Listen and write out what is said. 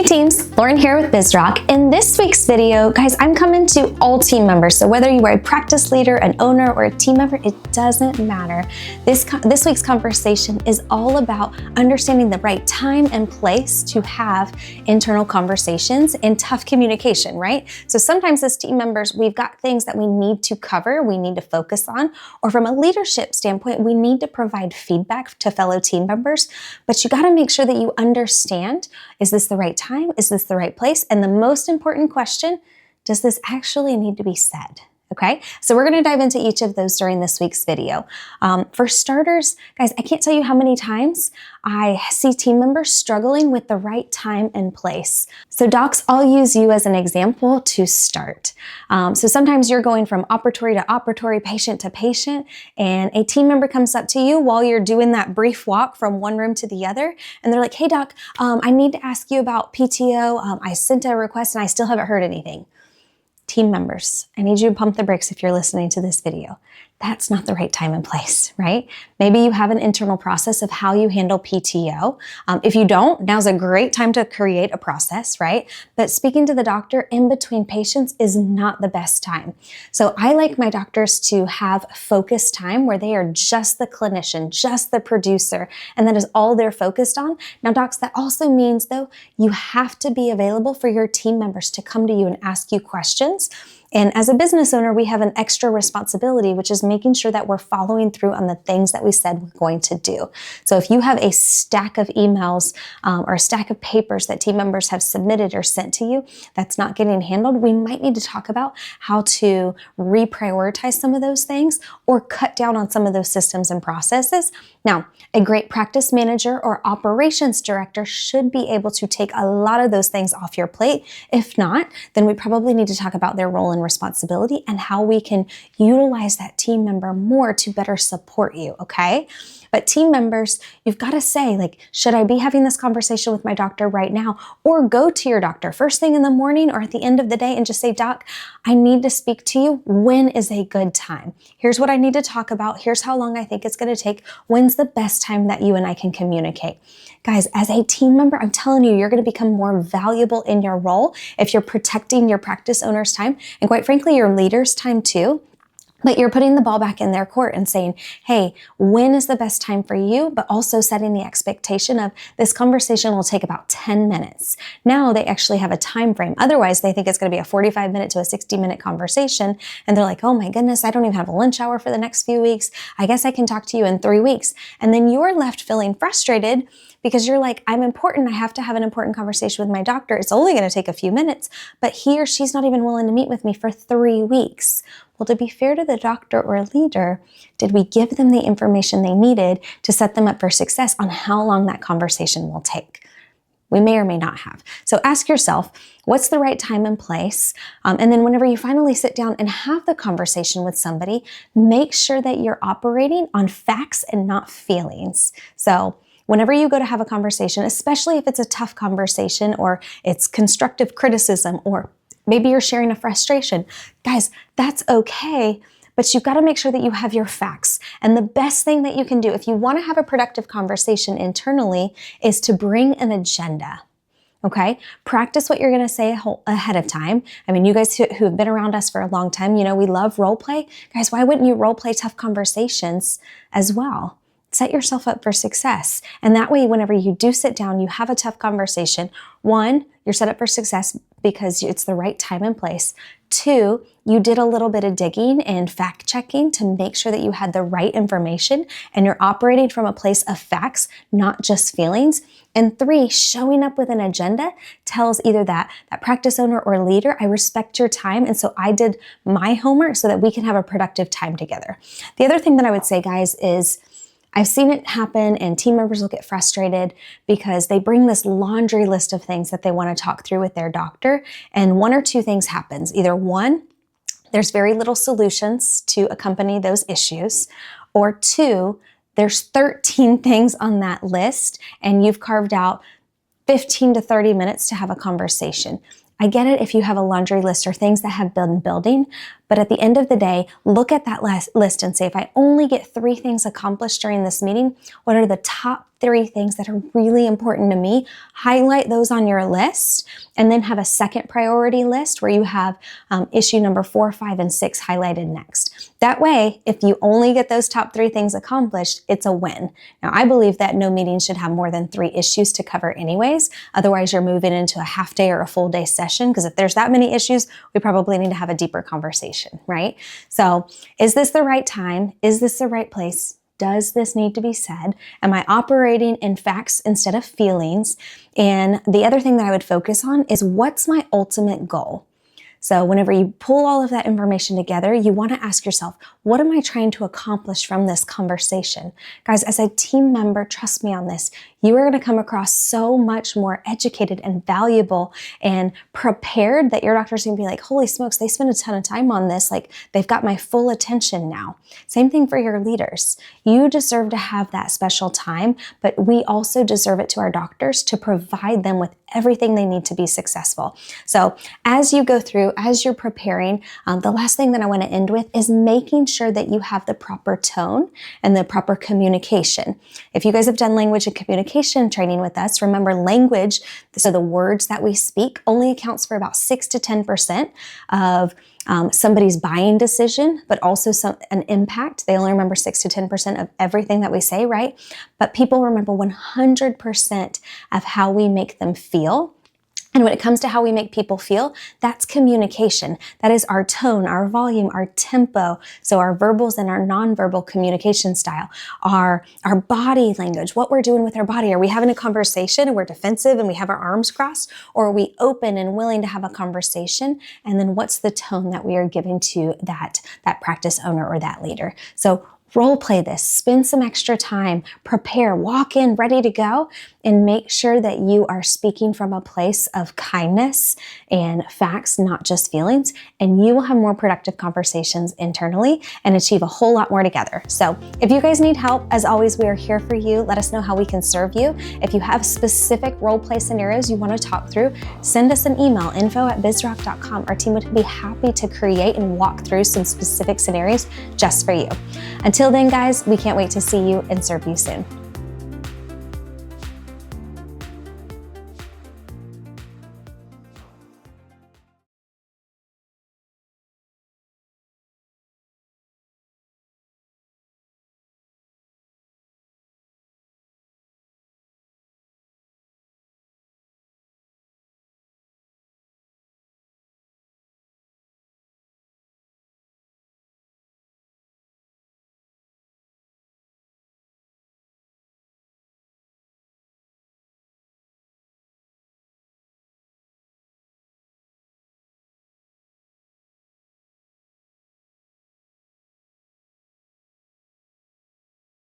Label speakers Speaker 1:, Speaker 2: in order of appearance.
Speaker 1: teams, Lauren here with Bizrok. In this week's video, guys, I'm coming to all team members. So whether you are a practice leader, an owner, or a team member, it doesn't matter. This week's conversation is all about understanding the right time and place to have internal conversations and tough communication, right? So sometimes as team members, we've got things that we need to cover, we need to focus on, or from a leadership standpoint, we need to provide feedback to fellow team members, but you gotta make sure that you understand, is this the right time? Is this the right place? And the most important question, does this actually need to be said? Okay, so we're going to dive into each of those during this week's video. For starters, guys, I can't tell you how many times I see team members struggling with the right time and place. So docs, I'll use you as an example to start. So sometimes you're going from operatory to operatory, patient to patient, and a team member comes up to you while you're doing that brief walk from one room to the other, and they're like, hey doc, I need to ask you about PTO. I sent a request and I still haven't heard anything. Team members, I need you to pump the brakes if you're listening to this video. That's not the right time and place, right? Maybe you have an internal process of how you handle PTO. If you don't, now's a great time to create a process, right? But speaking to the doctor in between patients is not the best time. So I like my doctors to have focused time where they are just the clinician, just the producer, and that is all they're focused on. Now, docs, that also means though, you have to be available for your team members to come to you and ask you questions. And as a business owner, we have an extra responsibility, which is making sure that we're following through on the things that we said we're going to do. So if you have a stack of emails or a stack of papers that team members have submitted or sent to you that's not getting handled, we might need to talk about how to reprioritize some of those things or cut down on some of those systems and processes. Now, a great practice manager or operations director should be able to take a lot of those things off your plate. If not, then we probably need to talk about their role and responsibility and how we can utilize that team member more to better support you, okay? But team members, you've got to say, like, should I be having this conversation with my doctor right now? Or go to your doctor first thing in the morning or at the end of the day and just say, doc, I need to speak to you. When is a good time? Here's what I need to talk about. Here's how long I think it's going to take. When's the best time that you and I can communicate? Guys, as a team member, I'm telling you, you're going to become more valuable in your role if you're protecting your practice owner's time and quite frankly, your leader's time too. But you're putting the ball back in their court and saying, hey, when is the best time for you? But also setting the expectation of this conversation will take about 10 minutes. Now they actually have a time frame. Otherwise, they think it's going to be a 45-minute to a 60-minute conversation. And they're like, oh my goodness, I don't even have a lunch hour for the next few weeks. I guess I can talk to you in 3 weeks. And then you're left feeling frustrated because you're like, I'm important. I have to have an important conversation with my doctor. It's only going to take a few minutes, but he or she's not even willing to meet with me for 3 weeks. Well, to be fair to the doctor or leader, did we give them the information they needed to set them up for success on how long that conversation will take? We may or may not have. So ask yourself, what's the right time and place? And then whenever you finally sit down and have the conversation with somebody, make sure that you're operating on facts and not feelings. So whenever you go to have a conversation, especially if it's a tough conversation or it's constructive criticism or maybe you're sharing a frustration, guys, that's okay, but you've got to make sure that you have your facts. And the best thing that you can do if you want to have a productive conversation internally is to bring an agenda. Okay, practice what you're going to say ahead of time. I mean, you guys who have been around us for a long time, you know, we love role play. Guys, why wouldn't you role play tough conversations as well? Set yourself up for success. And that way, whenever you do sit down, you have a tough conversation. 1, you're set up for success because it's the right time and place. 2, you did a little bit of digging and fact checking to make sure that you had the right information and you're operating from a place of facts, not just feelings. And 3, showing up with an agenda tells either that practice owner or leader, I respect your time. And so I did my homework so that we can have a productive time together. The other thing that I would say, guys, is I've seen it happen and team members will get frustrated because they bring this laundry list of things that they want to talk through with their doctor. And 1 or 2 things happens. Either 1, there's very little solutions to accompany those issues, or 2, there's 13 things on that list and you've carved out 15 to 30 minutes to have a conversation. I get it if you have a laundry list or things that have been building, but at the end of the day, look at that list and say, if I only get 3 things accomplished during this meeting, what are the top 3 things that are really important to me? Highlight those on your list, and then have a second priority list where you have issue number 4, 5, and 6 highlighted next. That way, if you only get those top 3 things accomplished, it's a win. Now, I believe that no meeting should have more than 3 issues to cover anyways. Otherwise, you're moving into a half day or a full day session, because if there's that many issues, we probably need to have a deeper conversation, right? So, is this the right time? Is this the right place? Does this need to be said? Am I operating in facts instead of feelings? And the other thing that I would focus on is, what's my ultimate goal? So whenever you pull all of that information together, you want to ask yourself, what am I trying to accomplish from this conversation? Guys, as a team member, trust me on this, you are going to come across so much more educated and valuable and prepared that your doctor's going to be like, holy smokes, they spend a ton of time on this. Like, they've got my full attention now. Same thing for your leaders. You deserve to have that special time, but we also deserve it to our doctors to provide them with everything they need to be successful. So as you go through, as you're preparing, the last thing that I want to end with is making sure that you have the proper tone and the proper communication. If you guys have done language and communication training with us, remember language, so the words that we speak, only accounts for about 6 to 10% of somebody's buying decision, but also an impact. They only remember 6 to 10% of everything that we say, right? But people remember 100% of how we make them feel. And when it comes to how we make people feel, that's communication. That is our tone, our volume, our tempo. So our verbals and our nonverbal communication style, our body language, what we're doing with our body. Are we having a conversation and we're defensive and we have our arms crossed? Or are we open and willing to have a conversation? And then what's the tone that we are giving to that practice owner or that leader? So role play this, spend some extra time, prepare, walk in ready to go, and make sure that you are speaking from a place of kindness and facts, not just feelings, and you will have more productive conversations internally and achieve a whole lot more together. So if you guys need help, as always, we are here for you. Let us know how we can serve you. If you have specific role play scenarios you want to talk through, send us an email, info@bizrok.com. Our team would be happy to create and walk through some specific scenarios just for you. Until then, guys, we can't wait to see you and serve you soon.